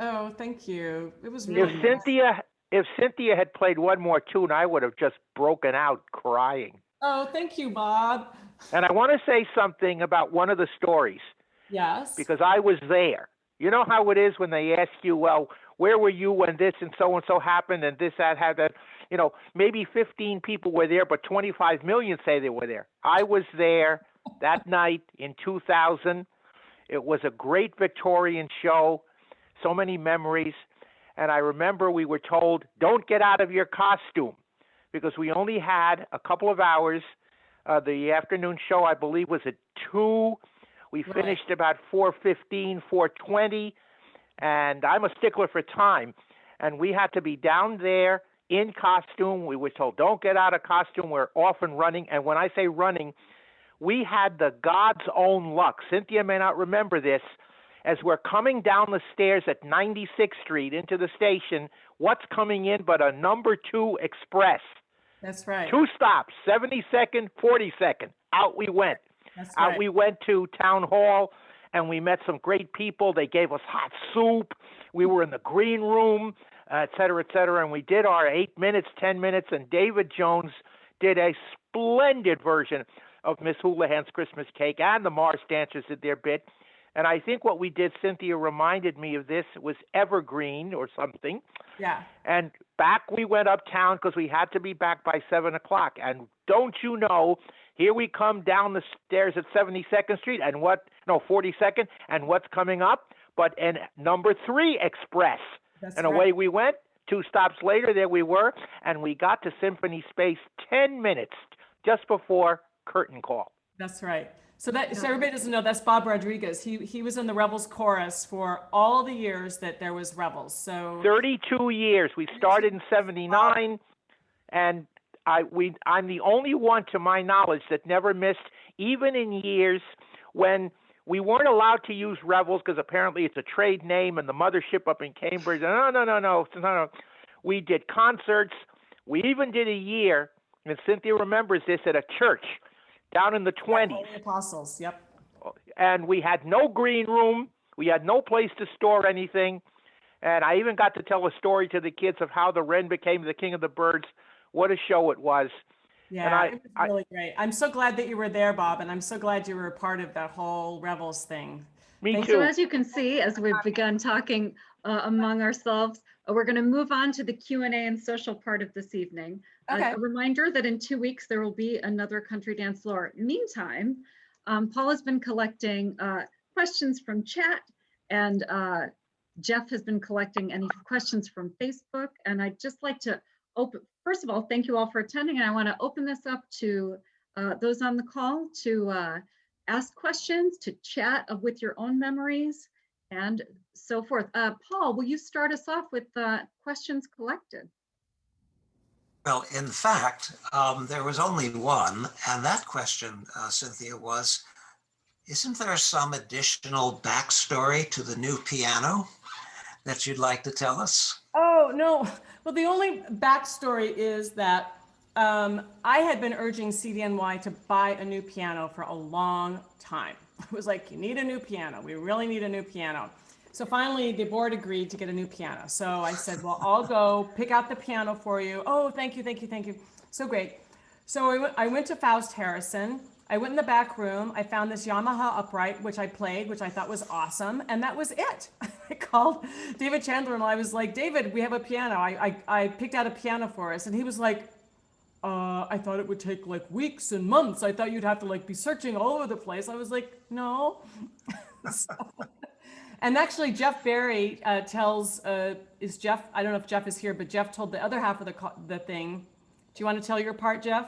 Oh, thank you. It was If really nice. Cynthia had played one more tune, I would have just broken out crying. Oh, thank you, Bob. And I want to say something about one of the stories Yes. because I was there. You know how it is when they ask you, well, where were you when this and so happened and this, that, had that? Maybe 15 people were there, but 25 million say they were there. I was there that night in 2000. It was a great Victorian show, so many memories. And I remember we were told, don't get out of your costume because we only had a couple of hours. The afternoon show, I believe, was at 2. We Right. finished about 4:15, 4:20, and I'm a stickler for time. And we had to be down there in costume. We were told, don't get out of costume. We're off and running. And when I say running, we had the God's own luck. Cynthia may not remember this. As we're coming down the stairs at 96th Street into the station, what's coming in but a number 2 express? That's right. 2 stops, 72nd, 42nd. Out we went. That's Out right. we went to Town Hall, and we met some great people. They gave us hot soup. We were in the green room, et cetera, and we did our 8 minutes, 10 minutes, and David Jones did a splendid version of Miss Houlihan's Christmas Cake, and the Mars Dancers did their bit. And I think what we did, Cynthia reminded me of this, was Evergreen or something. Yeah. And back we went uptown because we had to be back by 7 o'clock. And don't you know, here we come down the stairs at 72nd Street, and 42nd, and what's coming up? But an number 3 express. That's And right. away we went. 2 stops later, there we were, and we got to Symphony Space 10 minutes just before curtain call. That's right. So everybody doesn't know that's Bob Rodriguez. He was in the Rebels chorus for all the years that there was Rebels. So 32 years. We started in 79, and I'm the only one, to my knowledge, that never missed, even in years when we weren't allowed to use Revels because apparently it's a trade name and the mothership up in Cambridge. No. We did concerts. We even did a year, and Cynthia remembers this, at a church down in the 20s. Holy Apostles. Yep. And we had no green room. We had no place to store anything. And I even got to tell a story to the kids of how the wren became the king of the birds. What a show it was. Yeah, it was really great. I'm so glad that you were there, Bob, and I'm so glad you were a part of that whole Rebels thing. Me Thank too. So as you can see, as we've begun talking among ourselves, we're going to move on to the Q&A and social part of this evening. Okay. A reminder that in 2 weeks, there will be another Country Dance Floor. Meantime, Paul has been collecting questions from chat, and Jeff has been collecting any questions from Facebook. And I'd just like to first of all, thank you all for attending. And I want to open this up to those on the call to ask questions, to chat with your own memories, and so forth. Paul, will you start us off with questions collected? Well, in fact, there was only one, and that question, Cynthia, was, isn't there some additional backstory to the new piano that you'd like to tell us? Oh, no. Well, the only backstory is that I had been urging CDNY to buy a new piano for a long time. It was like, you need a new piano. We really need a new piano. So finally, the board agreed to get a new piano. So I said, well, I'll go pick out the piano for you. Oh, thank you. So great. So I went to Faust Harrison. I went in the back room. I found this Yamaha upright, which I played, which I thought was awesome. And that was it. I called David Chandler and I was like, David, we have a piano. I picked out a piano for us. And he was like, I thought it would take like weeks and months. I thought you'd have to like be searching all over the place. I was like, no. And actually, Jeff Barry tells, is Jeff, I don't know if Jeff is here, but Jeff told the other half of the thing. Do you want to tell your part, Jeff?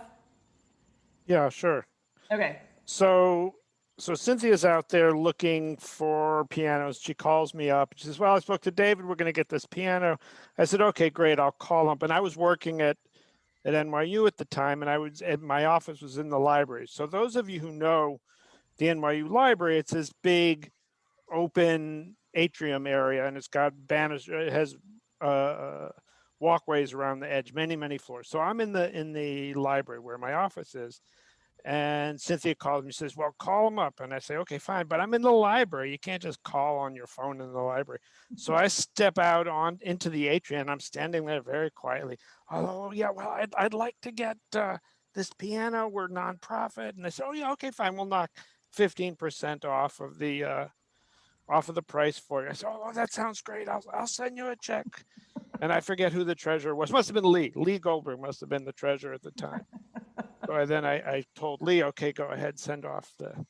Yeah, sure. Okay. So Cynthia's out there looking for pianos. She calls me up. She says, well, I spoke to David. We're going to get this piano. I said, okay, great. I'll call him. And I was working at NYU at the time, and my office was in the library. So those of you who know the NYU library, it's this big open atrium area, and it's got banisters. It has walkways around the edge, many floors. So I'm in the library where my office is, And Cynthia called me, says, well, call him up. And I say, okay, fine, but I'm in the library. You can't just call on your phone in the library. So I step out on into the atrium. I'm standing there very quietly. Oh, yeah, well, I'd like to get this piano. We're nonprofit. And they said, oh, yeah, okay, fine. We'll knock 15% off of the price for you. I said, oh, that sounds great. I'll send you a check. And I forget who the treasurer was. Must have been Lee. Lee Goldberg must have been the treasurer at the time. So I told Lee, okay, go ahead, send off the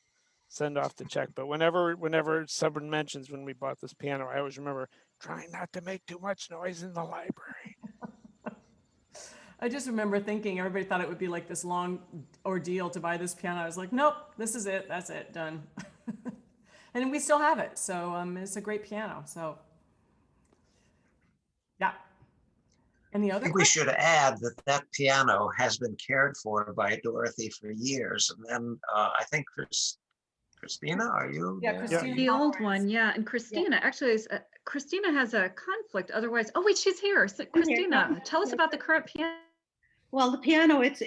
check. But whenever someone mentions when we bought this piano, I always remember trying not to make too much noise in the library. I just remember thinking everybody thought it would be like this long ordeal to buy this piano. I was like, nope, this is it. That's it, done. And we still have it. So it's a great piano. So yeah. Any I other think we questions? should add that that piano has been cared for by Dorothy for years. And then I think Christina, are you Yeah, there? Christina. The old one, yeah. And Christina, actually, Christina has a conflict. Otherwise, oh wait, she's here. So, I'm here. Christina, tell us about the current piano. Well, the piano, it's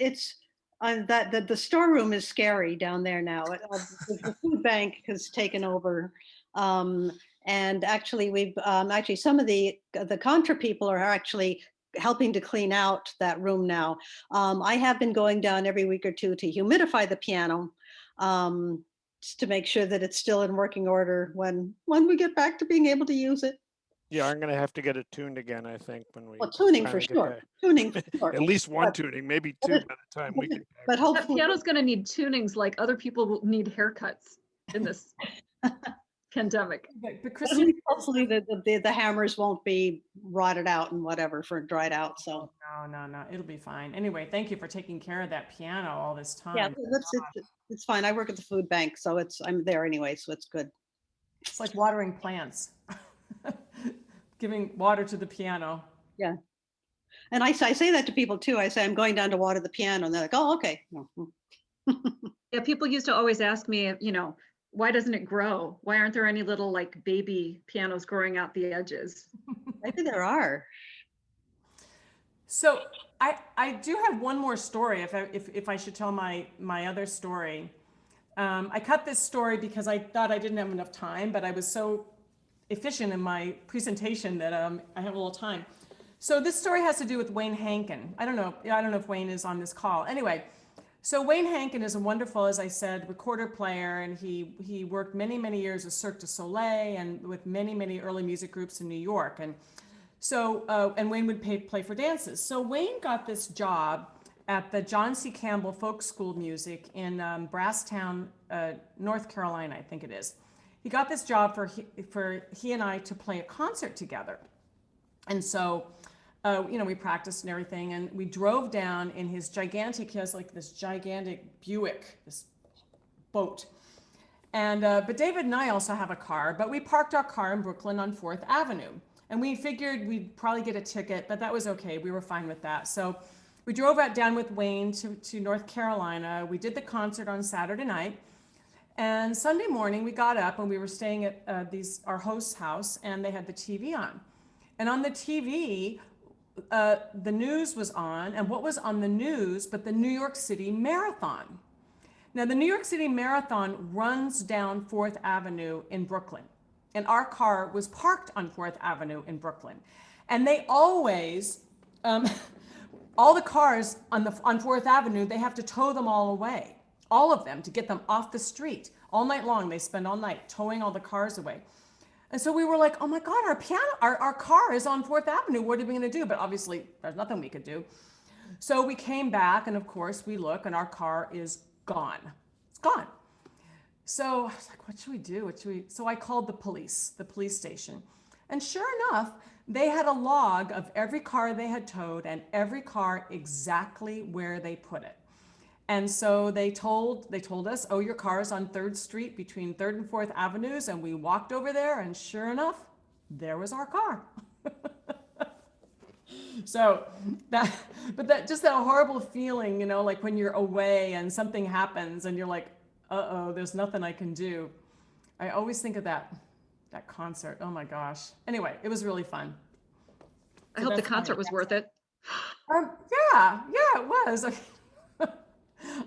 that the storeroom is scary down there now. The food bank has taken over. And actually we've actually some of the contra people are actually helping to clean out that room now. I have been going down every week or two to humidify the piano, just to make sure that it's still in working order when we get back to being able to use it. Yeah, I'm gonna have to get it tuned again, I think, when we Well, tuning for finally get sure. back. Tuning for sure. At least one But- tuning, maybe two by the time we get back. But That hopefully, piano's going to need tunings like other people will need haircuts in this pandemic. But Christina, hopefully the hammers won't be rotted out and whatever for dried out. So no, it'll be fine. Anyway, thank you for taking care of that piano all this time. yeah, it's fine. I work at the food bank, so I'm there anyway, so it's good. It's like watering plants, giving water to the piano. Yeah. And I say that to people too. I say, I'm going down to water the piano. And they're like, oh, okay. Yeah, people used to always ask me, why doesn't it grow? Why aren't there any little like baby pianos growing out the edges? Maybe there are. So I do have one more story. If I should tell my other story, I cut this story because I thought I didn't have enough time, but I was so efficient in my presentation that I have a little time. So this story has to do with Wayne Hankin. I don't know if Wayne is on this call. Anyway, so Wayne Hankin is a wonderful, as I said, recorder player, and he worked many years with Cirque du Soleil and with many early music groups in New York. And so and Wayne would play for dances. So Wayne got this job at the John C. Campbell Folk School of Music in Brasstown, North Carolina, I think it is. He got this job for he and I to play a concert together. And so, we practiced and everything, and we drove down in his gigantic, he has like this gigantic Buick, this boat. And, but David and I also have a car, but we parked our car in Brooklyn on 4th Avenue. And we figured we'd probably get a ticket, but that was okay. We were fine with that. So we drove down with Wayne to North Carolina. We did the concert on Saturday night. And Sunday morning, we got up and we were staying at our host's house, and they had the TV on. And on the TV, the news was on, and what was on the news but the New York City Marathon. Now, the New York City Marathon runs down 4th Avenue in Brooklyn, and our car was parked on 4th Avenue in Brooklyn. And they always, all the cars on 4th Avenue, they have to tow them all away, all of them, to get them off the street. All night long, they spend all night towing all the cars away. And so we were like, oh my God, our car is on 4th Avenue. What are we gonna do? But obviously there's nothing we could do. So we came back, and of course we look, and our car is gone. It's gone. So I was like, what should we do? So I called the police station. And sure enough, they had a log of every car they had towed and every car exactly where they put it. And so they told us, oh, your car is on 3rd Street between 3rd and 4th Avenues. And we walked over there, and sure enough, there was our car. So just that horrible feeling, like when you're away and something happens and you're like, uh-oh, there's nothing I can do. I always think of that concert. Oh my gosh. Anyway, it was really fun. I hope the concert was worth it. Yeah, it was.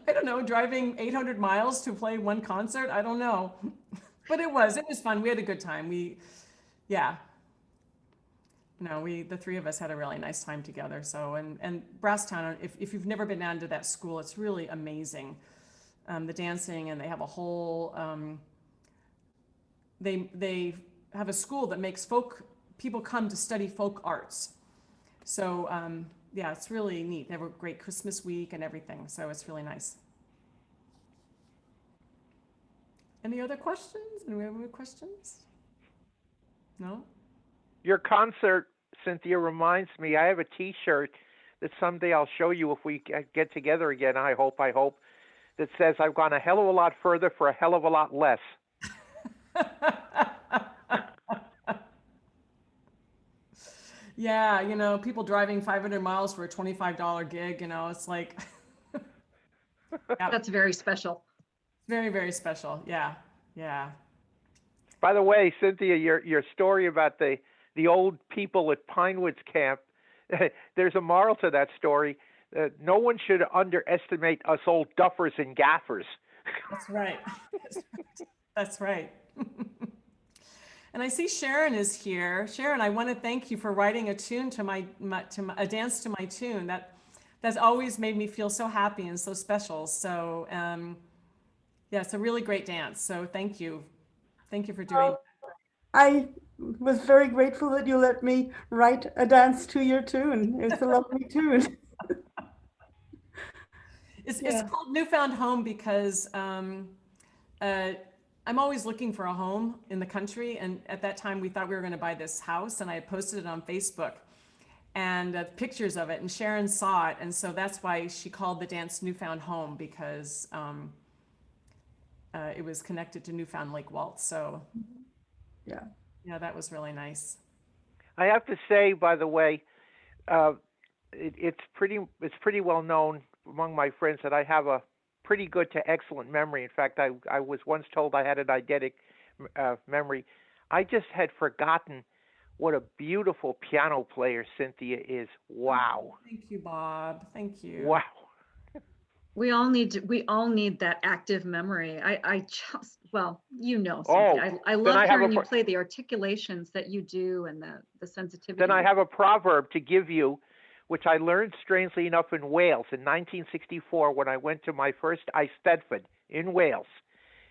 I don't know, driving 800 miles to play one concert. I don't know. But it was fun. We had a good time. Yeah, no, the three of us had a really nice time together. So, and Brasstown, if you've never been down to that school, it's really amazing. The dancing, and they have a whole, they have a school that makes people come to study folk arts. So, yeah, it's really neat. They have a great Christmas week and everything. So it's really nice. Any other questions? Any other questions? No? Your concert, Cynthia, reminds me. I have a T-shirt that someday I'll show you if we get together again. I hope. That says I've gone a hell of a lot further for a hell of a lot less. Yeah, people driving 500 miles for a $25 gig. It's like That's very special. very, very special. Yeah, yeah. By the way, Cynthia, your story about the old people at Pinewoods Camp, there's a moral to that story. No one should underestimate us old duffers and gaffers. That's right. That's right. And I see Sharon is here. Sharon, I want to thank you for writing a tune to a dance to my tune. That's always made me feel so happy and so special. So yeah, it's a really great dance. So thank you. Thank you for doing. I was very grateful that you let me write a dance to your tune. It's a lovely tune. It's called Newfound Home because I'm always looking for a home in the country. And at that time, we thought we were going to buy this house, and I posted it on Facebook and pictures of it. And Sharon saw it. And so that's why she called the dance Newfound Home, because it was connected to Newfound Lake Waltz. So yeah, that was really nice. I have to say, by the way, it's pretty well known among my friends that I have a pretty good to excellent memory. In fact, I was once told I had an eidetic memory. I just had forgotten what a beautiful piano player Cynthia is. Wow. Thank you, Bob. Thank you. Wow. We all need that active memory. I just, well, Cynthia, I love hearing you play the articulations that you do and the sensitivity. Then I have a proverb to give you, which I learned strangely enough in Wales in 1964 when I went to my first Eisteddfod in Wales.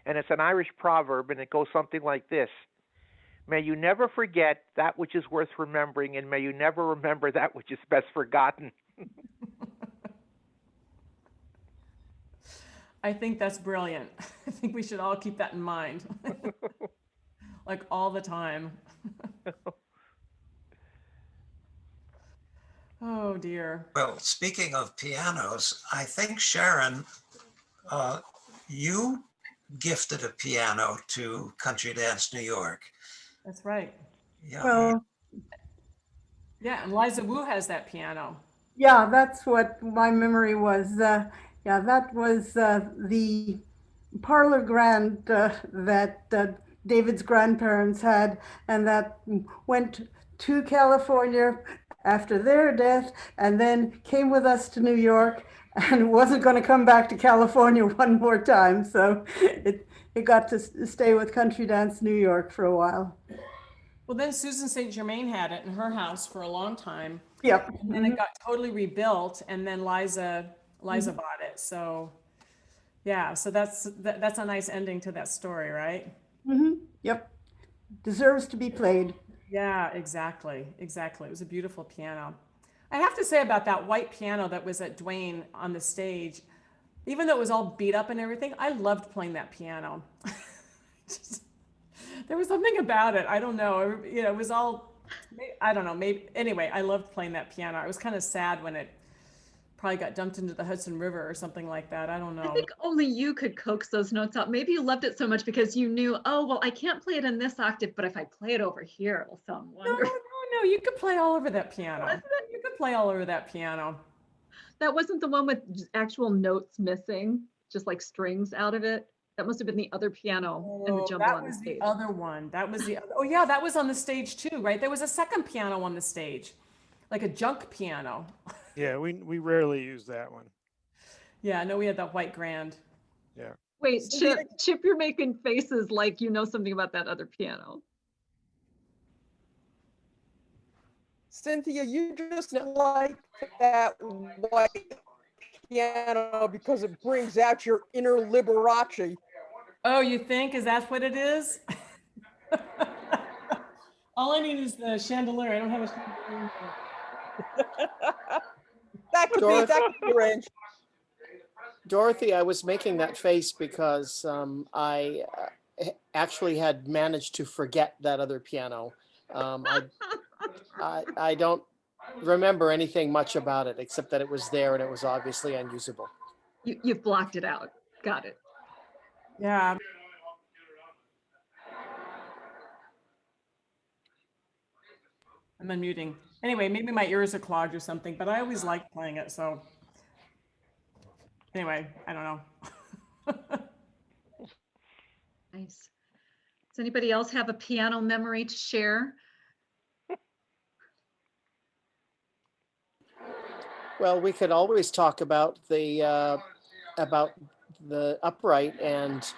And it's an Irish proverb, and it goes something like this: may you never forget that which is worth remembering, and may you never remember that which is best forgotten. I think that's brilliant. I think we should all keep that in mind, like all the time. Oh dear. Well, speaking of pianos, I think, Sharon, you gifted a piano to Country Dance New York. That's right. Yeah. Well, yeah, and Liza Wu has that piano. yeah, that's what my memory was. Yeah, that was the parlor grand that David's grandparents had, and that went to California after their death, and then came with us to New York, and wasn't going to come back to California one more time. So it got to stay with Country Dance New York for a while. Well, then Susan St. Germain had it in her house for a long time. Yep. And then it got totally rebuilt, and then Liza bought it. So yeah, so that's a nice ending to that story, right? Yep. Deserves to be played. Yeah, exactly. It was a beautiful piano. I have to say about that white piano that was at Duane on the stage, even though it was all beat up and everything, I loved playing that piano. There was something about it. I don't know. It was all, I don't know, maybe. Anyway, I loved playing that piano. I was kind of sad when it probably got dumped into the Hudson River or something like that. I don't know. I think only you could coax those notes out. Maybe you loved it so much because you knew, oh, well, I can't play it in this octave, but if I play it over here, it'll sound wonderful. No, you could play all over that piano. You could play all over that piano. That wasn't the one with actual notes missing, just like strings out of it. That must have been the other piano in the jumble on the stage. That was the other one. That was the other. Oh yeah, that was on the stage too, right? There was a second piano on the stage, like a junk piano. Yeah, we rarely use that one. Yeah, no, we had that white grand. Yeah. Wait, Cynthia- Chip, you're making faces like you know something about that other piano. Cynthia, you just like that white piano because it brings out your inner Liberace. Oh, you think? Is that what it is? All I need is the chandelier. I don't have a chandelier here. That could be arranged. Dorothy, I was making that face because I actually had managed to forget that other piano. I don't remember anything much about it except that it was there and it was obviously unusable. You've blocked it out. Got it. Yeah. I'm unmuting. Anyway, maybe my ears are clogged or something, but I always liked playing it. So anyway, I don't know. Nice. Does anybody else have a piano memory to share? Well, we could always talk about the upright and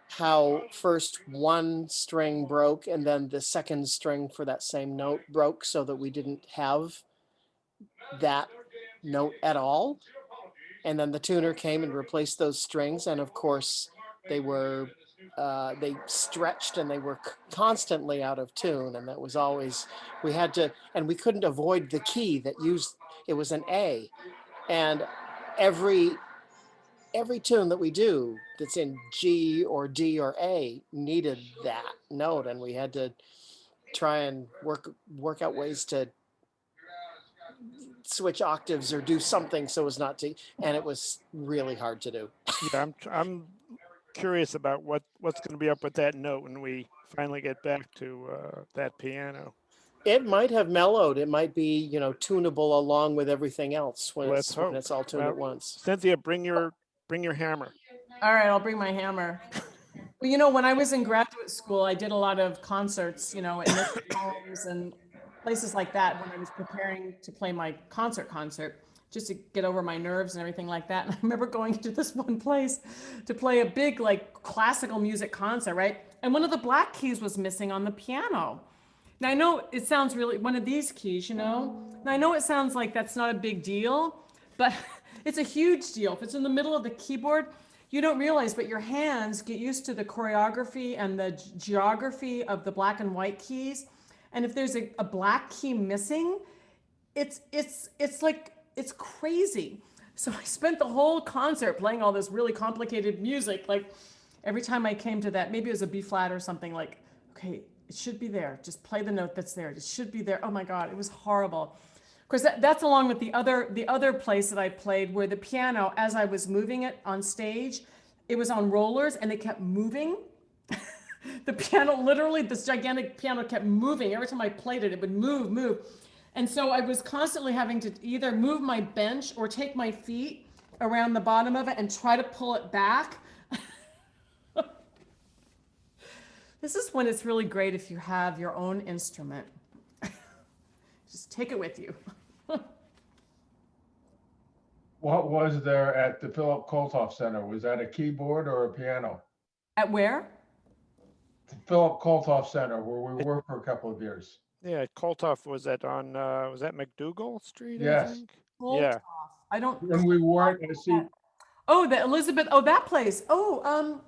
how first one string broke and then the second string for that same note broke so that we didn't have that note at all. And then the tuner came and replaced those strings. And of course, they were they stretched and they were constantly out of tune. And that was always, we had to, and we couldn't avoid the key that used, it was an A. And every tune that we do that's in G or D or A needed that note, and we had to try and work out ways to switch octaves or do something so as not to, and it was really hard to do. Yeah, I'm curious about what's going to be up with that note when we finally get back to that piano. It might have mellowed. It might be, you know, tunable along with everything else when Let's hope. when it's all tuned Well, at once. Cynthia, bring your hammer. All right, I'll bring my hammer. Well, you know, when I was in graduate school, I did a lot of concerts, you know, in nursing homes and places like that when I was preparing to play my concert, just to get over my nerves and everything like that. And I remember going to this one place to play a big, like, classical music concert, right? And one of the black keys was missing on the piano. Now, I know it sounds really, one of these keys, you know, and I know it sounds like that's not a big deal, but it's a huge deal. If it's in the middle of the keyboard, you don't realize, but your hands get used to the choreography and the geography of the black and white keys. And if there's a black key missing, it's like, it's crazy. So I spent the whole concert playing all this really complicated music. Like every time I came to that, maybe it was a B flat or something, like, okay, it should be there. Just play the note that's there. It should be there. Oh my God, it was horrible. Of course, that's along with the other place that I played where the piano, as I was moving it on stage, it was on rollers and it kept moving. The piano, literally, this gigantic piano kept moving. Every time I played it, it would move. And so I was constantly having to either move my bench or take my feet around the bottom of it and try to pull it back. This is when it's really great if you have your own instrument. Just take it with you. What was there at the Philip Kolthoff Center? Was that a keyboard or a piano? At where? The Philip Kolthoff Center, where we were for a couple of years. Yeah, Kolthoff was was that McDougal Street? Yes. I think. Kolthoff. Yeah. I don't. When we weren't, see, Oh, the Elizabeth. Oh, that place. Oh,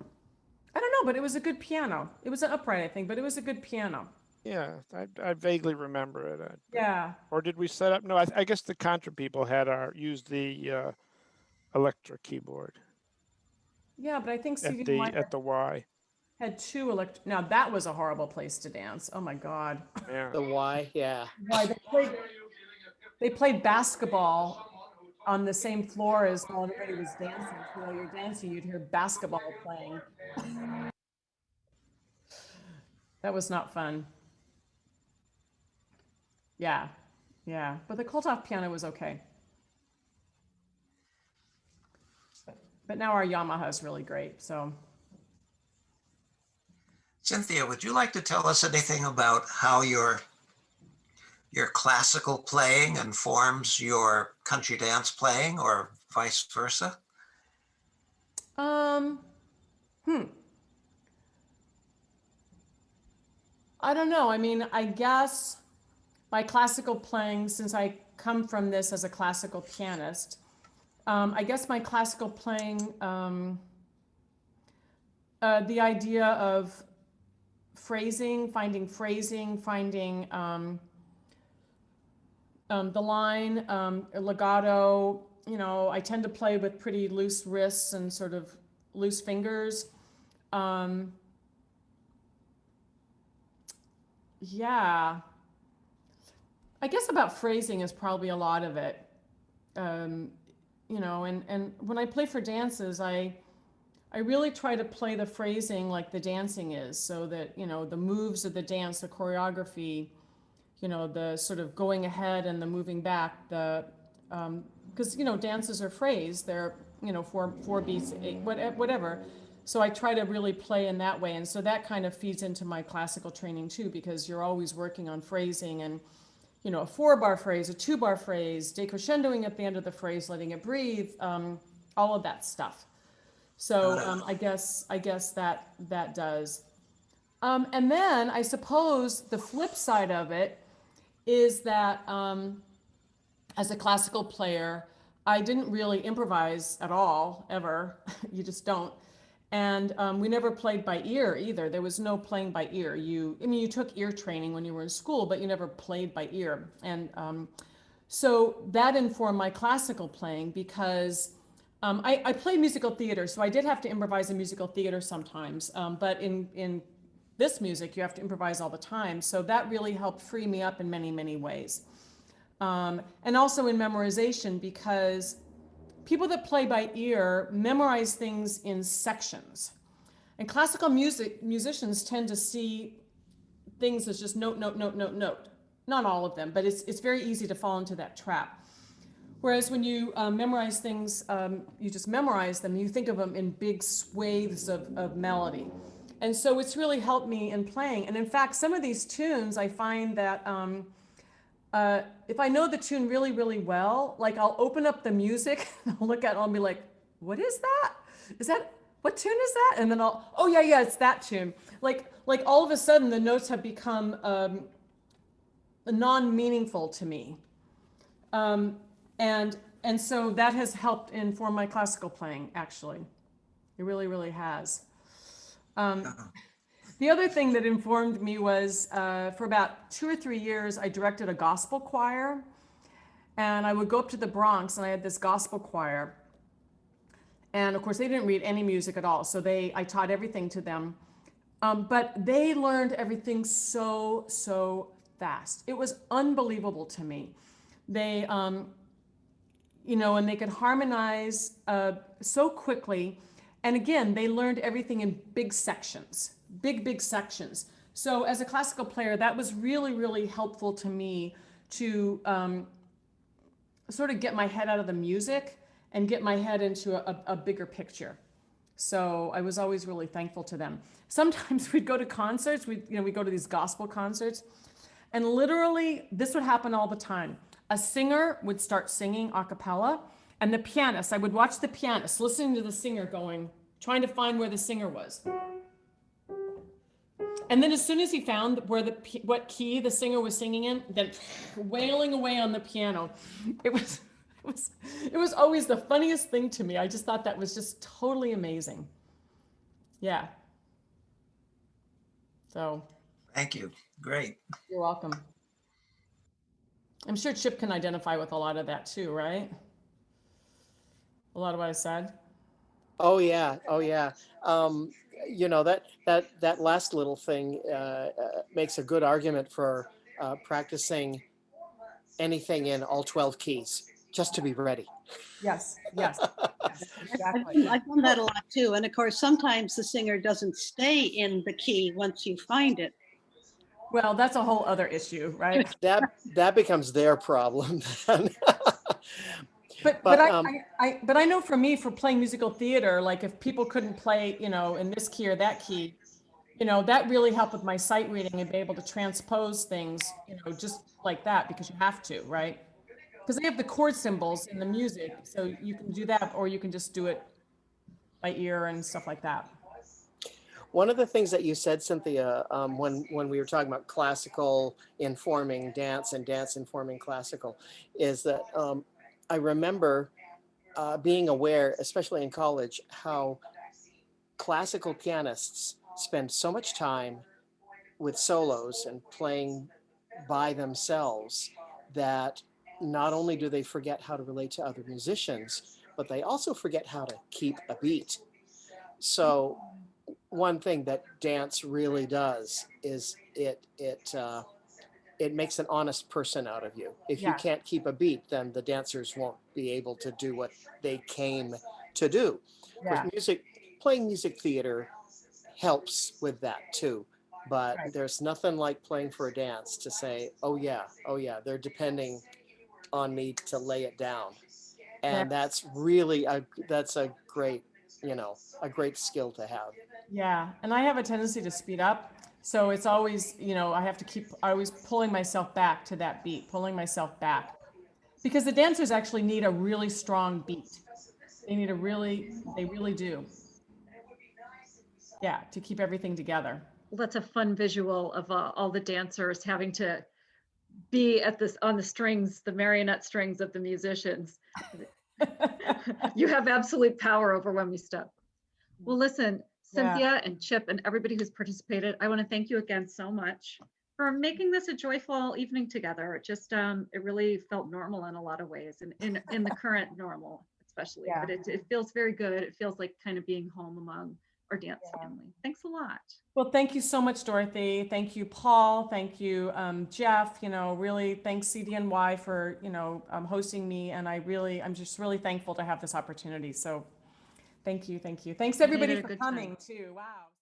I don't know, but it was a good piano. It was an upright, I think, but it was a good piano. Yeah, I vaguely remember it. Yeah. Or did we set up? No, I guess the contra people had used the electric keyboard Yeah, but I think at the Y. had two electric. Now that was a horrible place to dance. Oh my God. Yeah. The Y, yeah. Why they played basketball on the same floor as while everybody was dancing. So while you're dancing, you'd hear basketball playing. That was not fun. Yeah, but the Kolthoff piano was okay. But now our Yamaha is really great, so. Cynthia, would you like to tell us anything about how your classical playing informs your country dance playing or vice versa? Um, hmm. I don't know. I mean, I guess my classical playing, since I come from this as a classical pianist, I guess my classical playing, the idea of phrasing, finding the line, legato, you know, I tend to play with pretty loose wrists and sort of loose fingers. Um, yeah, I guess about phrasing is probably a lot of it. Um, you know, and when I play for dances, I really try to play the phrasing like the dancing is, so that, you know, the moves of the dance, the choreography, you know, the sort of going ahead and the moving back, the, because, you know, dances are phrased, they're, you know, four beats, eight, whatever. So I try to really play in that way. And so that kind of feeds into my classical training too, because you're always working on phrasing and, you know, a 4-bar phrase, a 2-bar phrase, decrescendoing at the end of the phrase, letting it breathe, all of that stuff. So I guess that does. And then I suppose the flip side of it is that as a classical player, I didn't really improvise at all, ever. You just don't. And we never played by ear either. There was no playing by ear. I mean, you took ear training when you were in school, but you never played by ear. And so that informed my classical playing because I played musical theater, so I did have to improvise in musical theater sometimes. But in this music, you have to improvise all the time. So that really helped free me up in many, many ways. And also in memorization, because people that play by ear memorize things in sections. And classical musicians tend to see things as just note, note, note, note, note. Not all of them, but it's very easy to fall into that trap. Whereas when you memorize things, you just memorize them, you think of them in big swathes of melody. And so it's really helped me in playing. And in fact, some of these tunes, I find that if I know the tune really, really well, like I'll open up the music and I'll look at it and I'll be like, what is that? What tune is that? And then oh yeah, it's that tune. Like all of a sudden the notes have become non-meaningful to me. And so that has helped inform my classical playing, actually. It really, really has. The other thing that informed me was for about 2 or 3 years, I directed a gospel choir. And I would go up to the Bronx and I had this gospel choir. And of course, they didn't read any music at all. So I taught everything to them. But they learned everything so fast. It was unbelievable to me. They, you know, and they could harmonize so quickly. And again, they learned everything in big sections, big sections. So as a classical player, that was really, really helpful to me to sort of get my head out of the music and get my head into a bigger picture. So I was always really thankful to them. Sometimes we'd go to concerts, we'd go to these gospel concerts, and literally this would happen all the time. A singer would start singing a cappella, and the pianist, I would watch the pianist listening to the singer trying to find where the singer was. And then as soon as he found what key the singer was singing in, then wailing away on the piano. It was always the funniest thing to me. I just thought that was just totally amazing. Yeah. So. Thank you. Great. You're welcome. I'm sure Chip can identify with a lot of that too, right? A lot of what I said. Oh yeah. You know, that last little thing makes a good argument for practicing anything in all 12 keys, just to be ready. Yes, exactly. I've done that a lot too. And of course, sometimes the singer doesn't stay in the key once you find it. Well, that's a whole other issue, right? That becomes their problem. But I know for me, for playing musical theater, like if people couldn't play, you know, in this key or that key, you know, that really helped with my sight reading and be able to transpose things, you know, just like that, because you have to, right? Because they have the chord symbols in the music, so you can do that, or you can just do it by ear and stuff like that. One of the things that you said, Cynthia, when we were talking about classical informing dance and dance informing classical, is that I remember being aware, especially in college, how classical pianists spend so much time with solos and playing by themselves that not only do they forget how to relate to other musicians, but they also forget how to keep a beat. So one thing that dance really does is it makes an honest person out of you. If you Yeah. can't keep a beat, then the dancers won't be able to do what they came to do. Of course, Yeah. playing music theater helps with that too. But Right. there's nothing like playing for a dance to say, oh yeah, they're depending on me to lay it down. And that's really that's a great, a great skill to have. Yeah, and I have a tendency to speed up. So it's always, I have to keep always pulling myself back to that beat, pulling myself back. Because the dancers actually need a really strong beat. They really do. Yeah, to keep everything together. Well, that's a fun visual of all the dancers having to be on the strings, the marionette strings of the musicians. You have absolute power over when we step. Well, listen, Cynthia and Chip and everybody who's participated, I want to thank you again so much for making this a joyful evening together. It just, it really felt normal in a lot of ways, and in the current normal, especially. Yeah. But it feels very good. It feels like kind of being home among our dance family. Thanks a lot. Well, thank you so much, Dorothy. Thank you, Paul. Thank you, Jeff. Really, thanks CDNY for, hosting me. And I'm just really thankful to have this opportunity. So thank you. Thanks You made everybody it a for good time. coming too. Wow.